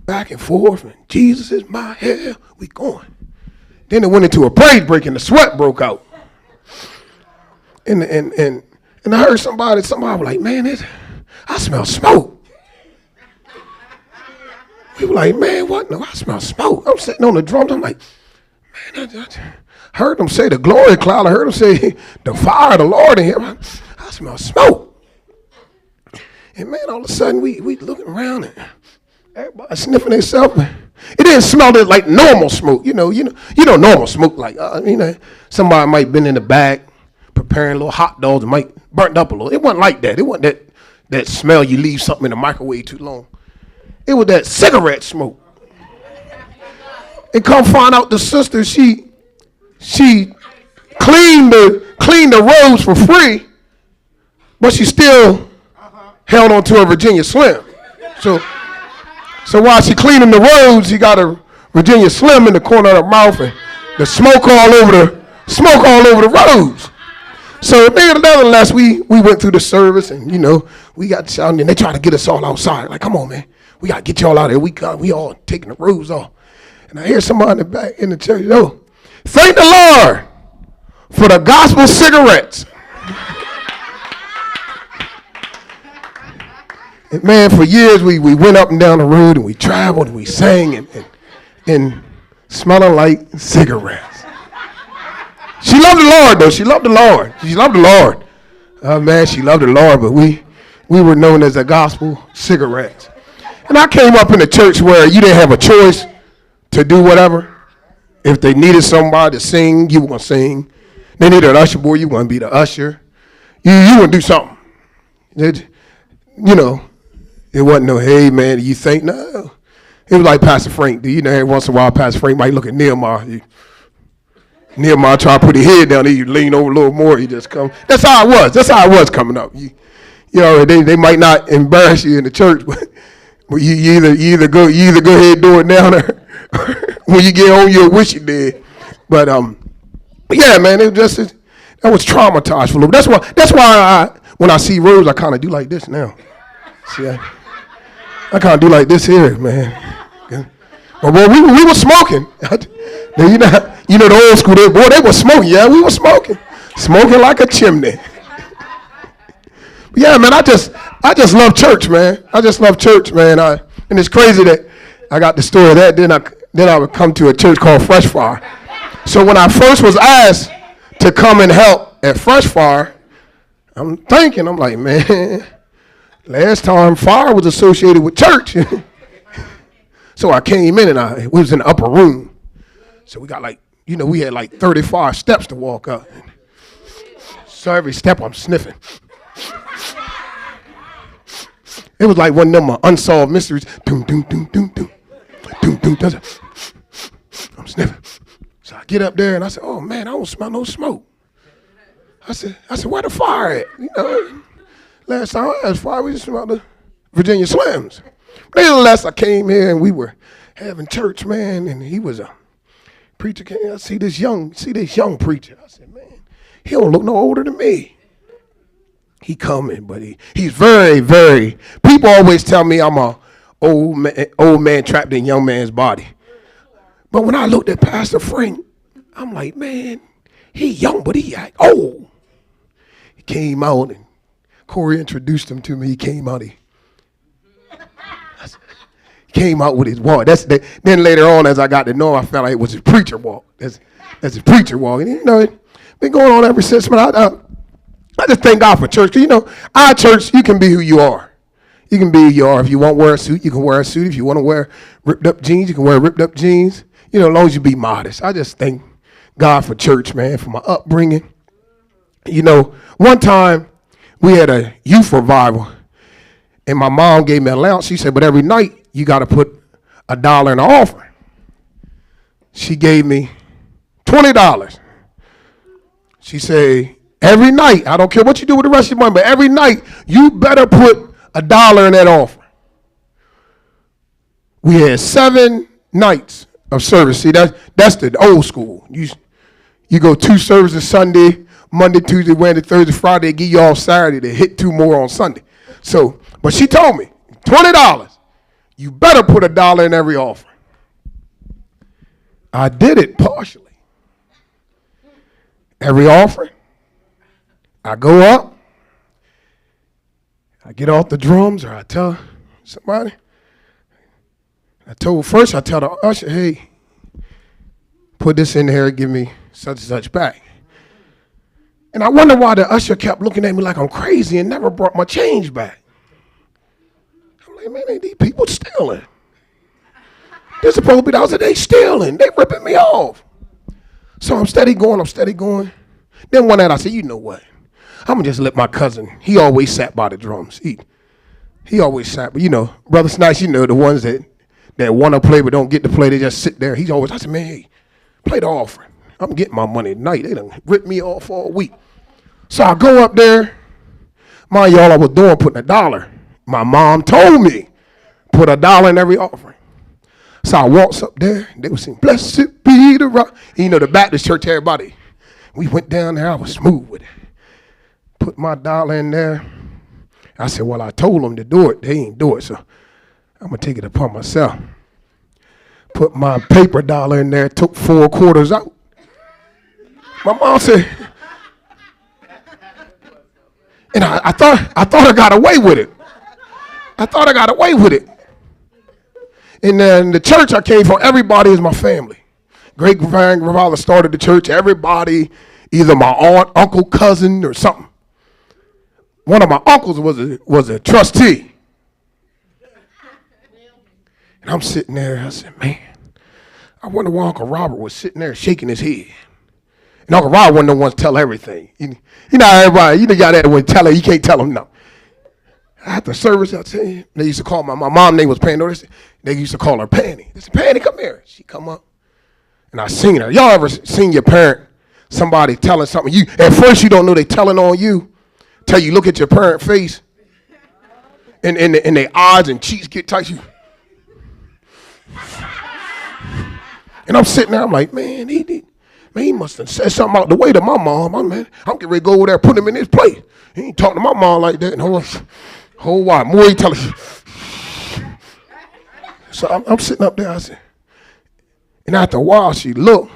back and forth, and Jesus is my hell. We going. Then it went into a praise break, and the sweat broke out. And I heard somebody was like, man, I smell smoke. We were like, man, what? No, I smell smoke. I'm sitting on the drums. I'm like, man, I heard them say the glory cloud. I heard them say the fire of the Lord in here. I smell smoke. And man, all of a sudden we looking around and everybody sniffing themselves. It didn't smell like normal smoke. You know normal smoke like somebody might been in the back preparing little hot dogs and might burnt up a little. It wasn't like that. It wasn't that smell you leave something in the microwave too long. It was that cigarette smoke. And come find out the sister, she cleaned the roads for free, but she still held on to a Virginia Slim. So while she cleaning the roads, she got a Virginia Slim in the corner of her mouth and the smoke all over the roads. So nevertheless, we went through the service and we got shouting and they tried to get us all outside. Like, come on, man. We got to get y'all out of here. We all taking the roofs off. And I hear somebody in the back in the church, thank the Lord for the gospel cigarettes. And man, for years we went up and down the road and we traveled and we sang and smelling like cigarettes. She loved the Lord, though. She loved the Lord. She loved the Lord. Man, she loved the Lord, but we were known as the gospel cigarettes. And I came up in a church where you didn't have a choice to do whatever. If they needed somebody to sing, you were going to sing. They needed an usher boy, you were going to be the usher. You would do something. It wasn't no, hey, man, you think? No. It was like Pastor Frank. Every once in a while, Pastor Frank might look at Nehemiah. Nehemiah try to put his head down there, you lean over a little more, he just come. That's how it was. That's how it was coming up. They might not embarrass you in the church, but you either go ahead and do it now, or when you get home, you'll wish you did. But yeah, man, that was traumatized for a little bit. That's why when I see Rose, I kind of do like this now. See, I kind of do like this here, man. But boy, we were smoking. The old school, they were smoking. Yeah, we were smoking like a chimney. Yeah, man, I just love church, man. I just love church, man. And it's crazy that I got the story of that. Then I would come to a church called Fresh Fire. So when I first was asked to come and help at Fresh Fire, I'm like, man, last time fire was associated with church. So I came in and we was in the upper room. So we got we had like 35 steps to walk up. So every step I'm sniffing. It was like one of them unsolved mysteries. Doom, doom, doom, doom, doom. Doom, doom, doom. I'm sniffing. So I get up there and I said, oh man, I don't smell no smoke. I said, where the fire at? Last time I had fire, we just smelled the Virginia Slims. Nevertheless, I came here and we were having church, man, and he was a preacher. I see this young preacher. I said, man, he don't look no older than me. He coming, but he's very, very. People always tell me I'm a old man trapped in young man's body. But when I looked at Pastor Frank, I'm like, man, he young, but he act old. He came out and Corey introduced him to me. He came out. He came out with his walk. Then later on, as I got to know him, I felt like it was his preacher walk. That's his preacher walk. And it's been going on ever since. But I just thank God for church. Because, our church, you can be who you are. You can be who you are. If you want to wear a suit, you can wear a suit. If you want to wear ripped up jeans, you can wear ripped up jeans. As long as you be modest. I just thank God for church, man, for my upbringing. One time we had a youth revival, and my mom gave me an allowance. She said, but every night you got to put $1 in the offering. She gave me $20. She said, every night, I don't care what you do with the rest of your money, but every night you better put $1 in that offering. We had 7 nights of service. See, that's the old school. You go 2 services Sunday, Monday, Tuesday, Wednesday, Thursday, Friday, give you off Saturday to hit 2 more on Sunday. So, but she told me, $20. you better put $1 in every offering. I did it partially. Every offering, I go up, I get off the drums, or I tell somebody. I tell the usher, hey, put this in here, give me such and such back. And I wonder why the usher kept looking at me like I'm crazy and never brought my change back. I'm like, man, ain't these people stealing? They're supposed to be the house, they stealing. They ripping me off. So I'm steady going. Then one night I said, you know what? I'm going to just let my cousin, he always sat by the drums. He always sat, but Brother Snipes, the ones that want to play but don't get to play, they just sit there. I said, man, hey, play the offering. I'm getting my money tonight. They done ripped me off all week. So I go up there. Mind y'all, I was putting $1. My mom told me, put $1 in every offering. So I walks up there, and they were singing, blessed be the rock. The Baptist church, everybody. We went down there, I was smooth with it. Put my $1 in there. I said, well, I told them to do it. They ain't do it, so I'm going to take it upon myself. Put my paper $1 in there, took 4 quarters out. My mom said, and I thought I got away with it. And then the church I came from, everybody is my family. Great grandfather started the church. Everybody, either my aunt, uncle, cousin, or something. One of my uncles was a trustee. And I'm sitting there. I said, man, I wonder why Uncle Robert was sitting there shaking his head. And Uncle Robert wasn't the one to tell everything. Everybody, you got that one tell her, you can't tell him no. After service, I tell you, they used to call my mom name was Panny. They used to call her Panny. They said, Panny, come here. She come up, and I seen her. Y'all ever seen your parent, somebody telling something? At first you don't know they telling on you, till you look at your parent face, and their eyes and cheeks get tight. And I'm sitting there, I'm like, man, he must have said something out the way to my mom. I'm getting ready to go over there and put him in his place. He ain't talking to my mom like that. And whole while. More he telling. So I'm sitting up there, I said, and after a while she looked,